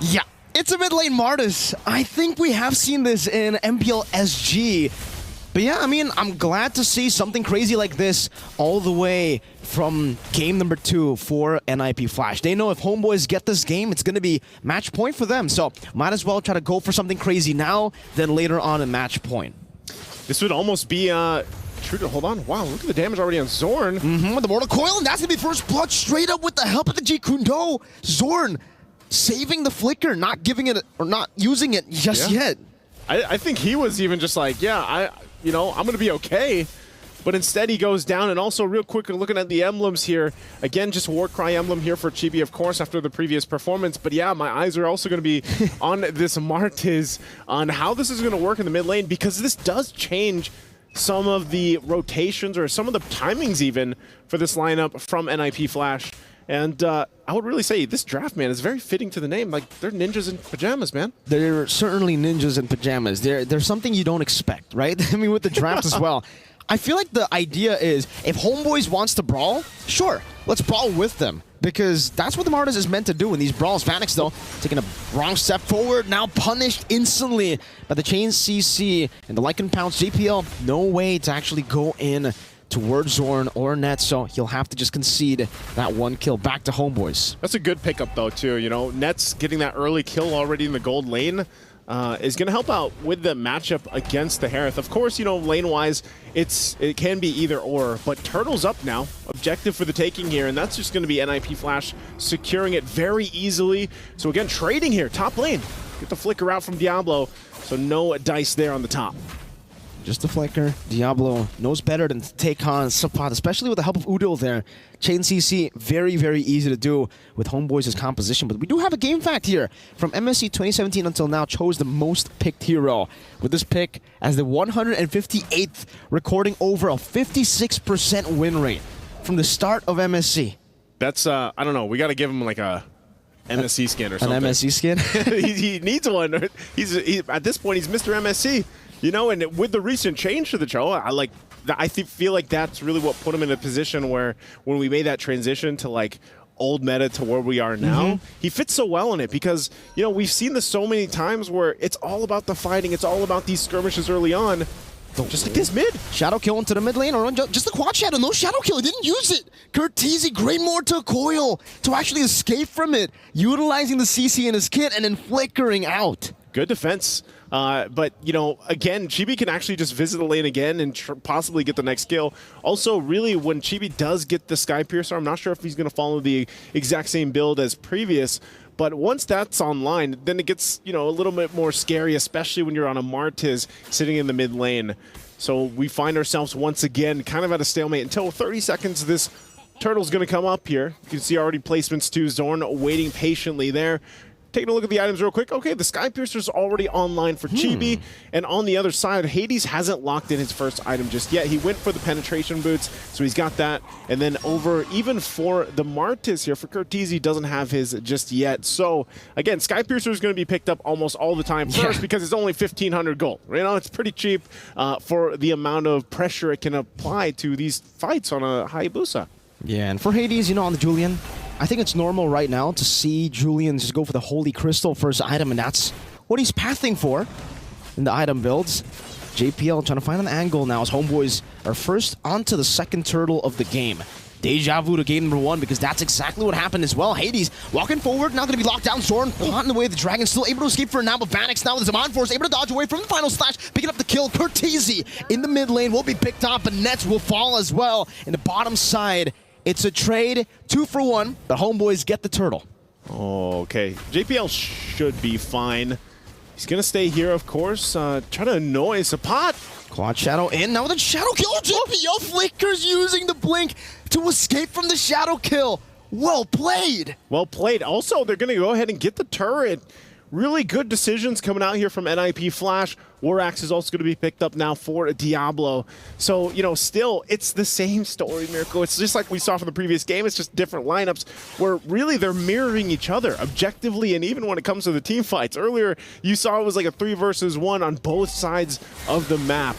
Yeah, it's a mid lane Martis. I think we have seen this in MPL SG. But yeah, I mean, I'm glad to see something crazy like this all the way from game number 2 for Nipflash. They know if Homebois get this game, it's going to be match point for them. So might as well try to go for something crazy now than later on in match point. This would almost be true to hold on. Wow, look at the damage already on Zorn. With the Mortal Coil, and that's going to be first blood straight up with the help of the G Kundo. Zorn saving the flicker, not giving it or not using it just yet. I think he was even just like, yeah, I'm going to be okay. But instead he goes down, and also real quick looking at the emblems here. Again, just Warcry emblem here for Chibi, of course, after the previous performance. But yeah, my eyes are also going to be on this Martis, on how this is going to work in the mid lane, because this does change some of the rotations or some of the timings even for this lineup from Nipflash. And I would really say this draft, man, is very fitting to the name. Like, they're ninjas in pajamas, man. They're certainly ninjas in pajamas. They're something you don't expect, right? I mean, with the draft as well. I feel like the idea is, if Homebois wants to brawl, sure, let's brawl with them. Because that's what the Martis is meant to do in these brawls. Vanix, though, taking a wrong step forward, now punished instantly by the Chain CC and the Lycan Pounce. JPL, no way to actually go in towards Zorn or Net, so he'll have to just concede that one kill back to Homebois. That's a good pickup, though, too. You know, Net's getting that early kill already in the gold lane. Is going to help out with the matchup against the Hereth. Of course, you know, lane-wise, it can be either or, but Turtle's up now. Objective for the taking here, and that's just going to be Nipflash securing it very easily. So again, trading here, top lane. Get the flicker out from Diablo, so no dice there on the top. Just a flicker. Diablo knows better than to take on Sapad, especially with the help of Udil there. Chain CC, very, very easy to do with Homebois' composition. But we do have a game fact here. From MSC 2017 until now, chose the most picked hero. With this pick as the 158th, recording over a 56% win rate from the start of MSC. That's, I don't know, we got to give him like a MSC skin or something. An MSC skin? he needs one. At this point, he's Mr. MSC. You know, and with the recent change to the show, I feel like that's really what put him in a position where when we made that transition to like old meta to where we are now, he fits so well in it because, you know, we've seen this so many times where it's all about the fighting, it's all about these skirmishes early on. Just like this mid. Shadow kill into the mid lane, or just the quad shadow. No shadow kill, he didn't use it. Curteasy, great mortar coil to actually escape from it, utilizing the CC in his kit and then flickering out. Good defense. But, you know, again, Chibi can actually just visit the lane again and possibly get the next kill. Also, really, when Chibi does get the Sky Piercer, I'm not sure if he's going to follow the exact same build as previous. But once that's online, then it gets, you know, a little bit more scary, especially when you're on a Martis sitting in the mid lane. So we find ourselves once again kind of at a stalemate until 30 seconds. This Turtle's going to come up here. You can see already placements to Zorn waiting patiently there. Taking a look at the items real quick. Okay, the Sky Piercer's already online for Chibi. And on the other side, Hades hasn't locked in his first item just yet. He went for the penetration boots, so he's got that. And then over, even for the Martis here, for Curteasy, doesn't have his just yet. So, again, Sky Piercer is going to be picked up almost all the time. First, because it's only 1,500 gold. You know, it's pretty cheap for the amount of pressure it can apply to these fights on a Hayabusa. Yeah, and for Hades, you know, on the Julian, I think it's normal right now to see Julian just go for the Holy Crystal first item, and that's what he's pathing for in the item builds. JPL trying to find an angle now as Homebois are first onto the second turtle of the game. Deja vu to game number 1, because that's exactly what happened as well. Hades walking forward, now going to be locked down. Zorn caught in the way of the dragon, still able to escape for now, but Vanix now with his Zaman Force able to dodge away from the final slash, picking up the kill. Curteasy in the mid lane will be picked up, but Nets will fall as well. In the bottom side, it's a trade, 2 for 1, but Homebois get the turtle. Oh, okay. JPL should be fine. He's going to stay here, of course. Try to annoy Sapot. Quad Shadow in, now with a Shadow kill. JPL flickers using the blink to escape from the Shadow kill. Well played. Well played. Also, they're going to go ahead and get the turret. Really good decisions coming out here from Nipflash. Warax is also going to be picked up now for Diablo. So, you know, still, it's the same story, Miracle. It's just like we saw from the previous game. It's just different lineups where really they're mirroring each other objectively, and even when it comes to the team fights. Earlier, you saw it was like a 3 versus 1 on both sides of the map.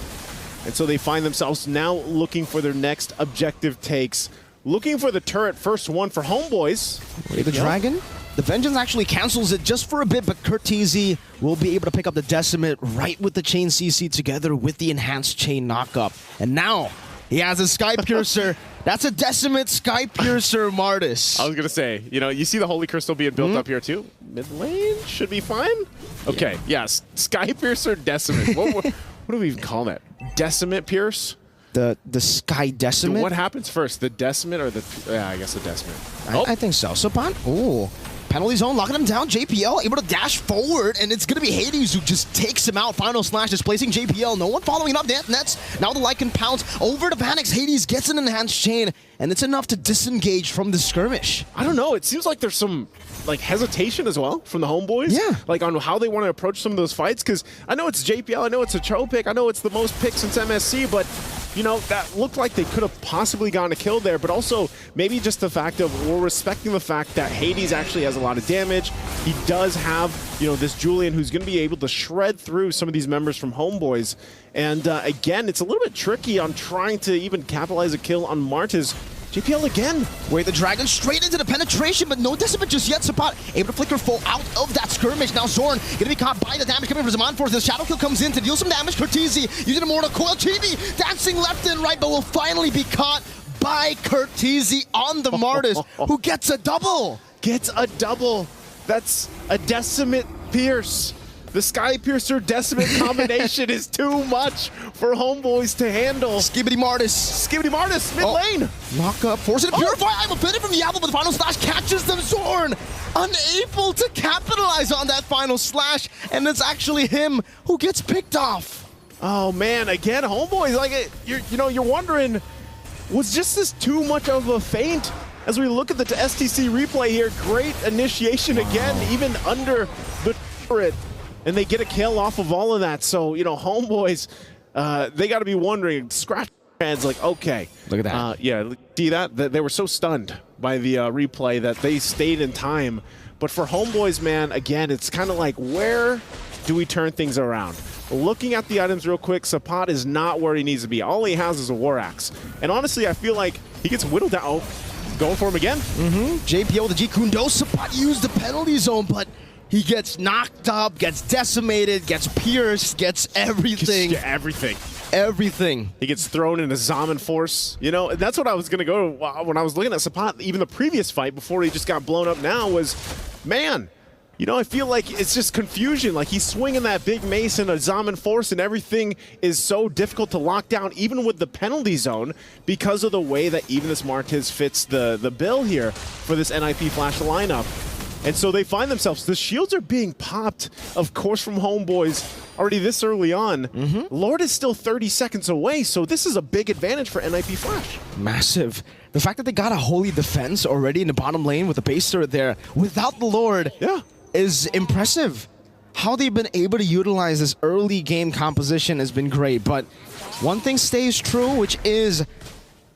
And so they find themselves now looking for their next objective takes. Looking for the turret, first one for Homebois. The dragon? The Vengeance actually cancels it just for a bit, but Curteezy will be able to pick up the Decimate right with the Chain CC together with the Enhanced Chain knockup. And now he has a Sky Piercer. That's a Decimate Sky Piercer Martis. I was going to say, you know, you see the Holy Crystal being built up here too. Mid lane should be fine. Okay, yes. Sky Piercer Decimate. What do we even call that? Decimate Pierce? The Sky Decimate? What happens first? The Decimate or the... Yeah, I guess the Decimate. I think so. Sapat, ooh. Penalty zone, locking him down. JPL able to dash forward, and it's going to be Hades who just takes him out. Final slash displacing JPL. No one following up. Nets. Now the Lycan pounce over to Vanix. Hades gets an Enhanced Chain, and it's enough to disengage from the skirmish. I don't know. It seems like there's some like hesitation as well from the Homeboys. Yeah. Like on how they want to approach some of those fights, because I know it's JPL, I know it's a Cho pick, I know it's the most pick since MSC, but you know, that looked like they could have possibly gotten a kill there, but also maybe just the fact of we're respecting the fact that Hades actually has a lot of damage. He does have, you know, this Julian who's going to be able to shred through some of these members from Homeboys. And again, it's a little bit tricky on trying to even capitalize a kill on Martis. JPL again. Wait, the Dragon straight into the penetration, but no Decimate just yet. Sapat able to flicker full out of that skirmish. Now Zorn gonna be caught by the damage coming from Zaman Force. The Shadow Kill comes in to deal some damage. Curteezy using a Mortal Coil. Chibi dancing left and right, but will finally be caught by Curteezy on the Martis, who gets a double. Gets a double. That's a Decimate Pierce. The Sky Piercer Decimate combination is too much for Homeboys to handle. Skibbity Martis. Skibbity Martis, mid lane. Knock up, forcing to purify. I'm offended from the apple, but the final slash catches them. Zorn unable to capitalize on that final slash, and it's actually him who gets picked off. Oh man, again, Homeboys, like you're wondering, was just this too much of a feint? As we look at the STC replay here, great initiation again, even under the turret. And they get a kill off of all of that. So, you know, Homeboys, they got to be wondering, scratch their heads like, okay. Look at that. Yeah, see that? They were so stunned by the replay that they stayed in time. But for Homeboys, man, again, it's kind of like, where do we turn things around? Looking at the items real quick, Sapat is not where he needs to be. All he has is a War Axe. And honestly, I feel like he gets whittled down. Oh, going for him again. JPL with the G Kundo. Sapat used the penalty zone, but he gets knocked up, gets decimated, gets pierced, gets everything. Everything. He gets thrown in a Zaman Force. You know, that's what I was going to go when I was looking at Sapat. Even the previous fight before he just got blown up now was, man, you know, I feel like it's just confusion. Like he's swinging that big mace in a Zaman Force and everything is so difficult to lock down, even with the penalty zone, because of the way that even this Martis fits the bill here for this Nipflash lineup. And so they find themselves, the shields are being popped, of course, from Homeboys already this early on. Lord is still 30 seconds away, so this is a big advantage for Nipflash. Massive. The fact that they got a holy defense already in the bottom lane with the base turret there without the Lord is impressive. How they've been able to utilize this early game composition has been great, but one thing stays true, which is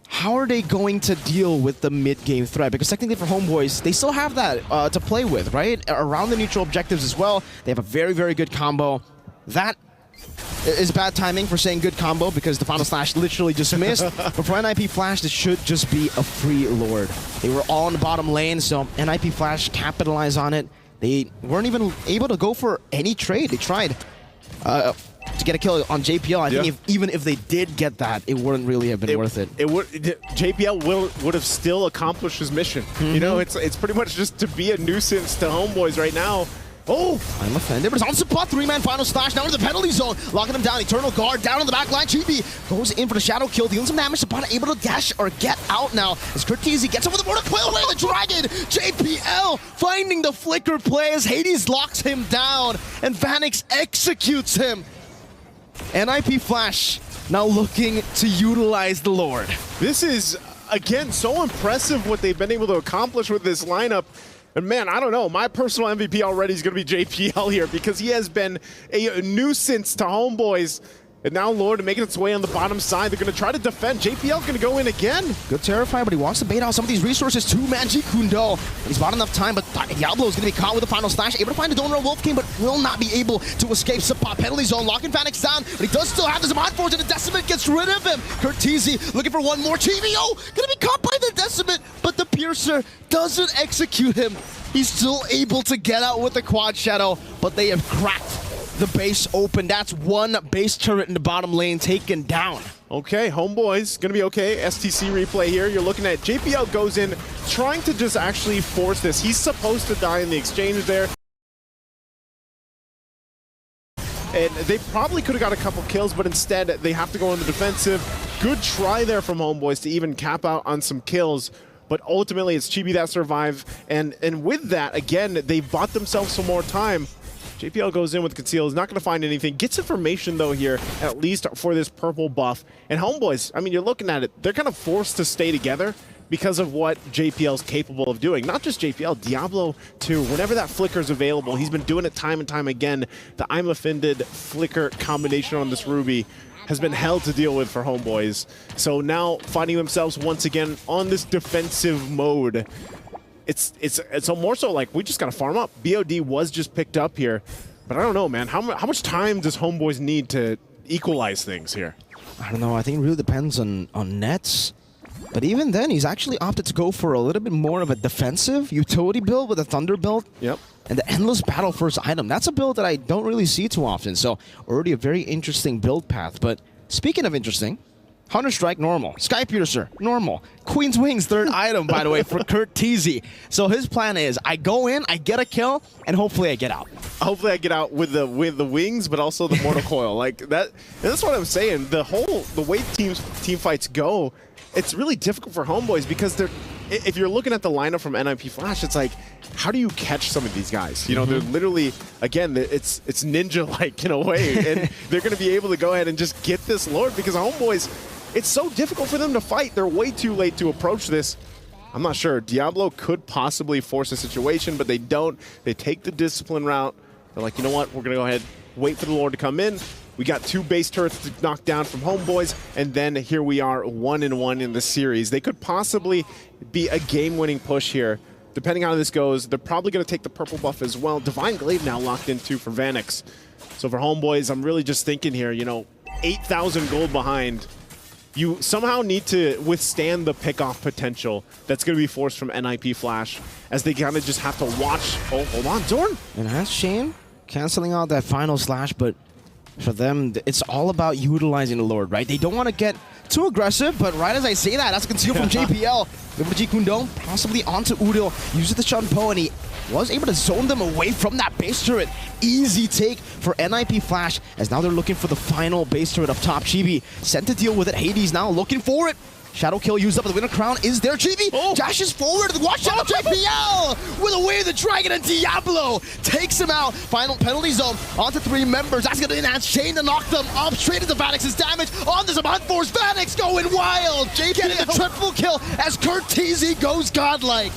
how are they going to deal with the mid-game threat? Because technically for Homeboys, they still have that to play with, right? Around the neutral objectives as well. They have a very, very good combo. That is bad timing for saying good combo because the final slash literally just missed. But for Nipflash, this should just be a free Lord. They were all in the bottom lane, so Nipflash capitalized on it. They weren't even able to go for any trade. They tried to get a kill on JPL. I think even if they did get that, it wouldn't really have been worth it. JPL would have still accomplished his mission. You know, it's pretty much just to be a nuisance to Homeboys right now. Oh! I'm offended, but it's on Sapat. 3-man final slash. Now into the penalty zone. Locking him down. Eternal Guard down on the back line. Chibi goes in for the Shadow Kill. Dealing some damage. Sapat able to dash or get out now. As Curteezy gets over the Mortal Coil away the Dragon. JPL finding the flicker play as Hades locks him down. And Vanix executes him. Nipflash now looking to utilize the Lord. This is, again, so impressive what they've been able to accomplish with this lineup. And man, I don't know, my personal MVP already is going to be JPL here because he has been a nuisance to Homeboys. And now Lord making its way on the bottom side. They're going to try to defend. JPL going to go in again. Good Terrify, but he wants to bait out some of these resources. 2-man G Kundo. He's bought enough time, but Diablo is going to be caught with the final slash. Able to find a Donor Wolf King, but will not be able to escape. Sapat penalty zone, locking Vanix down, but he does still have the Zaman Force, and the Decimate gets rid of him. Curteezy looking for one more. Chivio going to be caught by the Decimate, but the Piercer doesn't execute him. He's still able to get out with the quad shadow, but they have cracked the base open. That's one base turret in the bottom lane taken down. Okay, Homebois gonna be okay. STC replay here. You're looking at JPL goes in, trying to just actually force this. He's supposed to die in the exchange there. And they probably could have got a couple kills, but instead they have to go on the defensive. Good try there from Homebois to even cap out on some kills. But ultimately, it's Chibi that survive. And with that, again, they bought themselves some more time. JPL goes in with Conceal, is not going to find anything. Gets information, though, here, at least for this purple buff. And Homebois, I mean, you're looking at it, they're kind of forced to stay together because of what JPL's capable of doing. Not just JPL, Diablo too. Whenever that flicker is available, he's been doing it time and time again. The I'm Offended flicker combination on this Ruby has been hell to deal with for Homebois. So now finding themselves once again on this defensive mode. It's more so like we just gotta farm up. BOD was just picked up here, but I don't know, man. How much time does Homebois need to equalize things here? I don't know. I think it really depends on nets. But even then, he's actually opted to go for a little bit more of a defensive utility build with a Thunder build. Yep. And the Endless Battle first item. That's a build that I don't really see too often. So already a very interesting build path. But speaking of interesting, Hunter Strike, normal. Sky Piercer, normal. Queen's Wings, third item, by the way, for Kurt TZ. So his plan is, I go in, I get a kill, and hopefully I get out. Hopefully I get out with the wings, but also the Mortal Coil. Like that. And that's what I'm saying. The way team fights go, it's really difficult for Homebois because if you're looking at the lineup from Nipflash, it's like, how do you catch some of these guys? You know, they're literally, again, it's ninja-like in a way, and they're going to be able to go ahead and just get this Lord because Homebois, it's so difficult for them to fight. They're way too late to approach this. I'm not sure. Diablo could possibly force a situation, but they don't. They take the discipline route. They're like, you know what? We're going to go ahead, wait for the Lord to come in. We got 2 base turrets to knock down from Homebois, and then here we are 1-1 in the series. They could possibly be a game-winning push here. Depending on how this goes, they're probably going to take the purple buff as well. Divine Glaive now locked in too for Vanix. So for Homebois, I'm really just thinking here, you know, 8,000 gold behind. You somehow need to withstand the pick-off potential that's going to be forced from Nipflash as they kind of just have to watch. Oh, hold on, Zorn. And that's Shane canceling out that final slash, but for them, it's all about utilizing the Lord, right? They don't want to get too aggressive, but right as I say that, that's a conceal from JPL. Over G Kundong, possibly onto Udil, uses the Shunpo, and he was able to zone them away from that base turret. Easy take for Nipflash, as now they're looking for the final base turret up top. Chibi sent to deal with it. Hades now looking for it. Shadow kill used up, the Winter Crown is there. Chibi dashes forward, watch out, JPL with a Way of the Dragon, and Diablo takes him out. Final penalty zone onto 3 members. That's gonna enhance Shane to knock them up straight into Vanix's damage. On this Hunt Force, Vanix going wild. Getting a triple kill as Kurt TZ goes godlike.